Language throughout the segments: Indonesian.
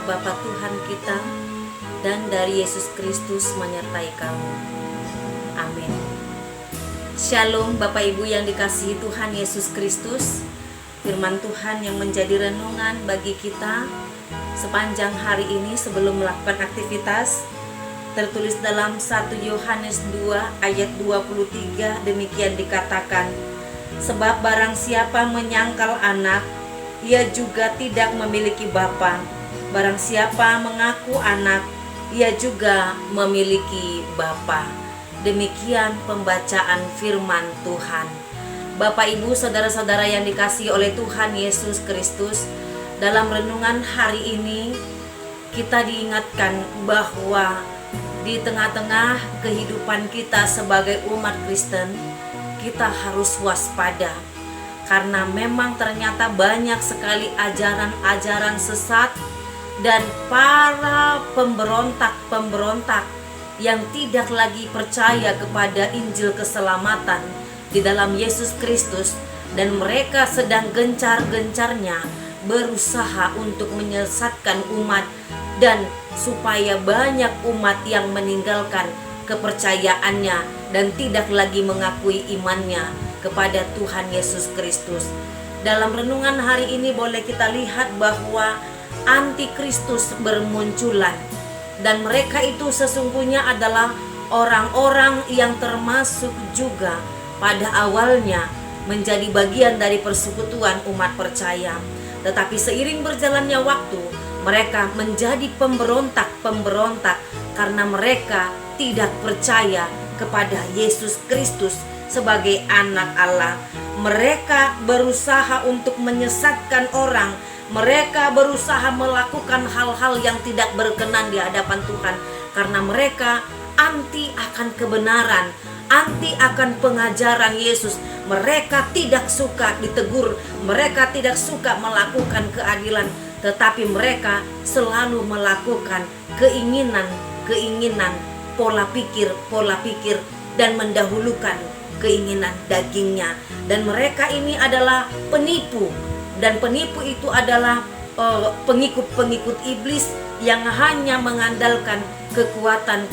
Bapa Tuhan kita dan dari Yesus Kristus menyertai kamu. Amin. Shalom Bapak Ibu yang dikasihi Tuhan Yesus Kristus. Firman Tuhan yang menjadi renungan bagi kita sepanjang hari ini sebelum melakukan aktivitas tertulis dalam 1 Yohanes 2 ayat 23. Demikian dikatakan, sebab barang siapa menyangkal anak, ia juga tidak memiliki bapa. Barang siapa mengaku anak, ia juga memiliki bapa. Demikian pembacaan firman Tuhan. Bapak Ibu saudara-saudara yang dikasihi oleh Tuhan Yesus Kristus, dalam renungan hari ini kita diingatkan bahwa di tengah-tengah kehidupan kita sebagai umat Kristen, kita harus waspada. Karena memang ternyata banyak sekali ajaran-ajaran sesat dan para pemberontak yang tidak lagi percaya kepada Injil keselamatan di dalam Yesus Kristus, dan mereka sedang gencar-gencarnya berusaha untuk menyesatkan umat dan supaya banyak umat yang meninggalkan kepercayaannya dan tidak lagi mengakui imannya kepada Tuhan Yesus Kristus. Dalam renungan hari ini boleh kita lihat bahwa antikristus bermunculan, dan mereka itu sesungguhnya adalah orang-orang yang termasuk juga pada awalnya menjadi bagian dari persekutuan umat percaya. Tetapi seiring berjalannya waktu, mereka menjadi pemberontak karena mereka tidak percaya kepada Yesus Kristus sebagai anak Allah. Mereka berusaha untuk menyesatkan orang. Mereka berusaha melakukan hal-hal yang tidak berkenan di hadapan Tuhan karena mereka anti akan kebenaran, anti akan pengajaran Yesus. Mereka tidak suka ditegur, mereka tidak suka melakukan keadilan, tetapi mereka selalu melakukan keinginan, pola pikir dan mendahulukan keinginan dagingnya. Dan mereka ini adalah penipu, dan penipu itu adalah pengikut-pengikut iblis yang hanya mengandalkan kekuatan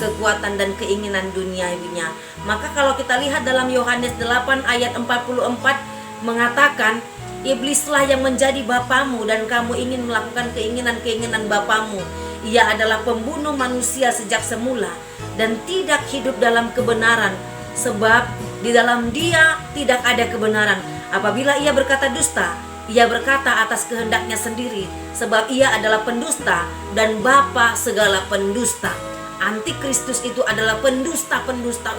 dan keinginan duniawinya. Maka kalau kita lihat dalam Yohanes 8 ayat 44 mengatakan, iblislah yang menjadi bapamu dan kamu ingin melakukan keinginan bapamu. Ia adalah pembunuh manusia sejak semula dan tidak hidup dalam kebenaran, sebab di dalam dia tidak ada kebenaran. Apabila ia berkata dusta, ia berkata atas kehendaknya sendiri, sebab ia adalah pendusta dan bapa segala pendusta. Antikristus itu adalah pendusta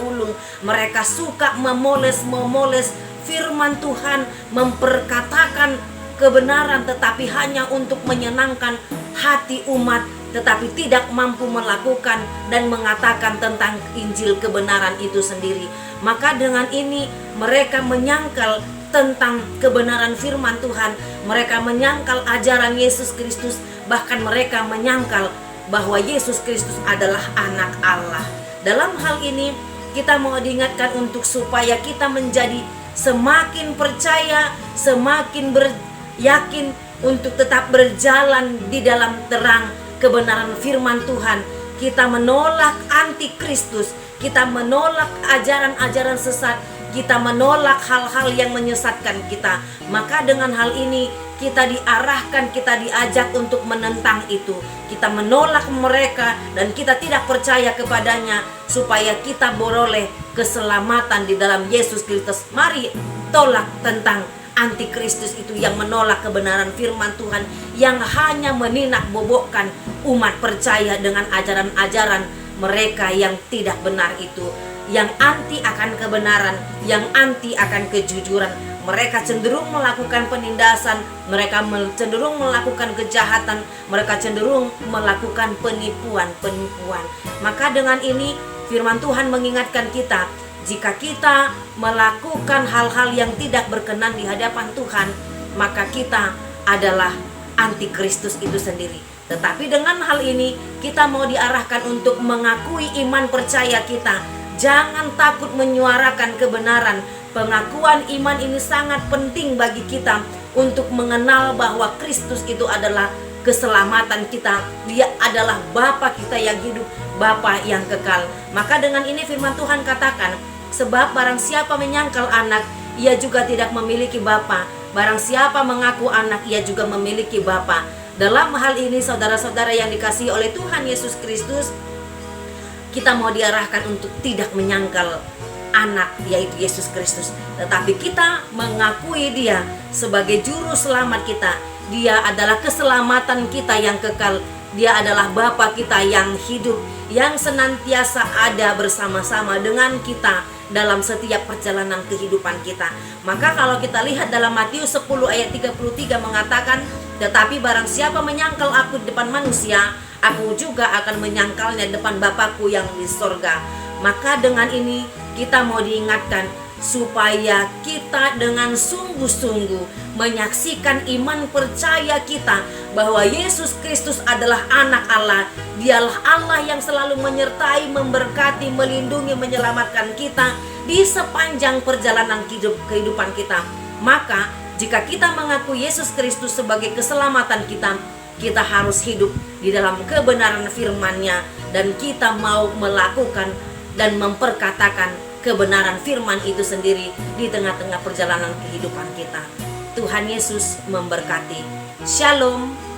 ulung. Mereka suka memoles firman Tuhan, memperkatakan kebenaran tetapi hanya untuk menyenangkan hati umat, tetapi tidak mampu melakukan dan mengatakan tentang Injil kebenaran itu sendiri. Maka dengan ini mereka menyangkal tentang kebenaran firman Tuhan. Mereka menyangkal ajaran Yesus Kristus. Bahkan mereka menyangkal bahwa Yesus Kristus adalah anak Allah. Dalam hal ini kita mau diingatkan untuk supaya kita menjadi semakin percaya, semakin yakin untuk tetap berjalan di dalam terang kebenaran firman Tuhan. Kita menolak antikristus, kita menolak ajaran-ajaran sesat, kita menolak hal-hal yang menyesatkan kita. Maka dengan hal ini kita diarahkan, kita diajak untuk menentang itu. Kita menolak mereka dan kita tidak percaya kepadanya supaya kita beroleh keselamatan di dalam Yesus Kristus. Mari tolak tentang antikristus itu yang menolak kebenaran firman Tuhan, yang hanya menindak-bobokkan umat percaya dengan ajaran-ajaran mereka yang tidak benar itu, yang anti akan kebenaran, yang anti akan kejujuran. Mereka cenderung melakukan penindasan, mereka cenderung melakukan kejahatan, mereka cenderung melakukan penipuan. Maka dengan ini firman Tuhan mengingatkan kita, jika kita melakukan hal-hal yang tidak berkenan di hadapan Tuhan, maka kita adalah antikristus itu sendiri. Tetapi dengan hal ini kita mau diarahkan untuk mengakui iman percaya kita. Jangan takut menyuarakan kebenaran. Pengakuan iman ini sangat penting bagi kita untuk mengenal bahwa Kristus itu adalah keselamatan kita. Dia adalah Bapa kita yang hidup, Bapa yang kekal. Maka dengan ini firman Tuhan katakan, sebab barang siapa menyangkal anak, ia juga tidak memiliki Bapa. Barang siapa mengaku anak, ia juga memiliki Bapa. Dalam hal ini saudara-saudara yang dikasihi oleh Tuhan Yesus Kristus, kita mau diarahkan untuk tidak menyangkal anak, yaitu Yesus Kristus, tetapi kita mengakui Dia sebagai juru selamat kita. Dia adalah keselamatan kita yang kekal. Dia adalah Bapa kita yang hidup, yang senantiasa ada bersama-sama dengan kita dalam setiap perjalanan kehidupan kita. Maka kalau kita lihat dalam Matius 10 ayat 33 mengatakan, tetapi barang siapa menyangkal aku di depan manusia, aku juga akan menyangkalnya depan Bapakku yang di sorga. Maka dengan ini kita mau diingatkan supaya kita dengan sungguh-sungguh menyaksikan iman percaya kita bahwa Yesus Kristus adalah anak Allah. Dialah Allah yang selalu menyertai, memberkati, melindungi, menyelamatkan kita di sepanjang perjalanan kehidupan kita. Maka jika kita mengaku Yesus Kristus sebagai keselamatan kita, kita harus hidup di dalam kebenaran firman-Nya, dan kita mau melakukan dan memperkatakan kebenaran firman itu sendiri di tengah-tengah perjalanan kehidupan kita. Tuhan Yesus memberkati. Shalom.